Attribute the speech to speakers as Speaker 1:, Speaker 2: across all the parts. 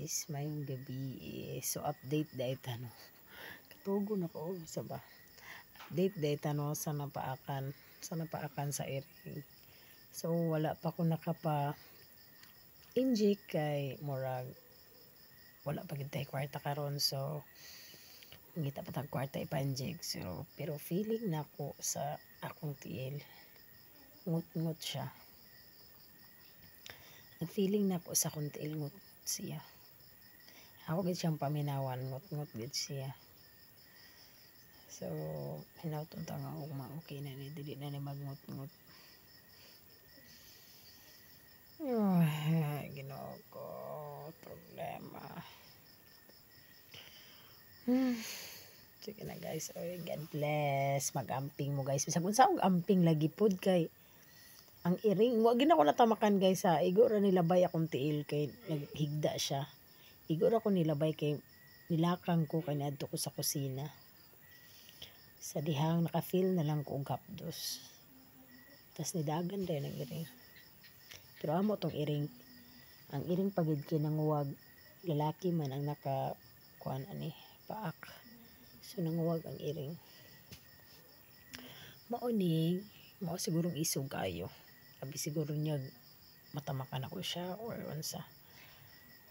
Speaker 1: guys, mayong gabi. So update dahil no. Katugo na ko sa ba. Update dahil no sa napaakan sa iring. So wala pa ko nakapa inject kay murag wala pa gid tay kwarta karon, so ngita pa tag kwarta ipa-inject. So pero feeling nako sa akong tiil ngut-ngut siya. Nag-feeling na po sa akong tiil ngut siya. Ako gid siyang paminawan, ngut-ngut gid siya. So hinauton ta nga ugma okay na ni dili na ni magngut-ngut. Ginoo ko, problema. Sige na guys, oy, God bless. Mag-amping mo guys. Bisag unsa og amping lagi pod kay ang iring, wa gid ako natamakan guys ha. Igo ra nilabay akong tiil kay naghigda siya. Igo ra ko nilabay kay nilakang ko kay niadto ko sa kusina. Sa dihang naka-feel na lang ko og hapdos. Tas nidagan rin ang iring. Pero amo tong iring. Ang iring pagid kay nanguwag, lalaki man ang naka kuan ani paak. So nanguwag ang iring. Mauning, mao sigurong isog kayo. Abi siguro niya matamakan ako siya or unsa.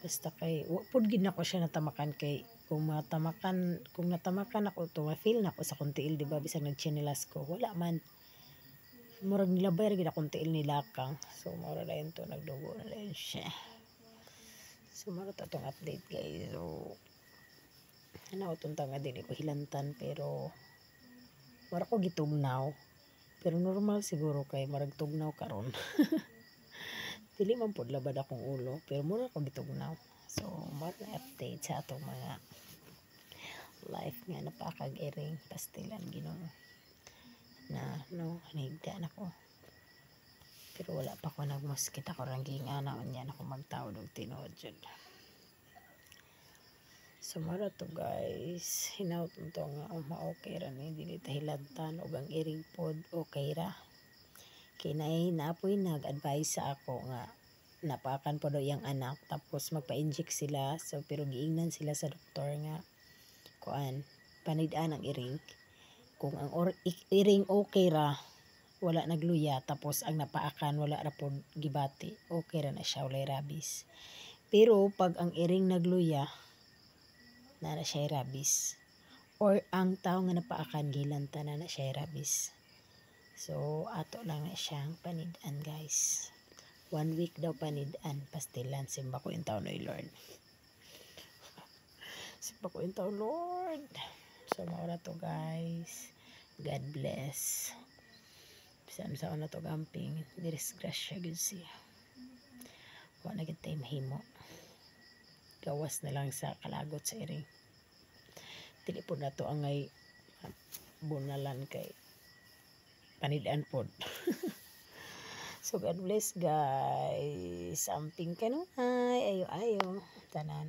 Speaker 1: Basta kay wa pud gid nako siya natamakan kay kung natamakan ako to, ma-feel na ako sa akong tiil, di ba? Bisag nagchinelas ko, wala man. Murag nilabay ra gid akong tiil nilakang. So mura dayon to nagdugo na dayon siya. So mura ta tong update guys. So nauton ta nga dili ko hilantan pero mura ko gitugnaw. Pero normal siguro kay marag tugnaw karon. Dili man pod labad akong ulo, pero mura ko gitugnaw. So, mura na update sa atong mga life nga napakag-iring pastilan Ginoo. Na no, nahigda na ko. Pero wala pa ko nagmuskit ako ranking ana unya na ko magtawod og tinuod jud. So mara to guys, hinauton to nga ma-okay ra ni dili ta hilantan og ang iring pod okay ra. Kay naapoy nag-advise sa ako nga napaakan po daw yung anak tapos magpa-inject sila. So pero giingnan sila sa doktor nga kuan panid-an ang iring. Kung ang iring okay ra, wala nagluya, tapos ang napaakan wala ra pod gibati, okay ra na siya, walay rabies. Pero pag ang iring nagluya, na siya rabies. Or ang tao nga napaakan gilanta na siya rabies. So, ato lang na siyang panid-an guys. 1 week daw panid-an, pastilan. Simba ko yung taon oy Lord. Simba ko yung taon Lord. So, maura to guys. God bless. Bisan sa una to gamping, disgrasya gud siya. Wa na gid tay mahimo. Gawas na lang sa kalagot sa iring. Dili po na to angay bunalan kay panid-an pod. So God bless guys. Amping ka no. Ay, ayo tanan.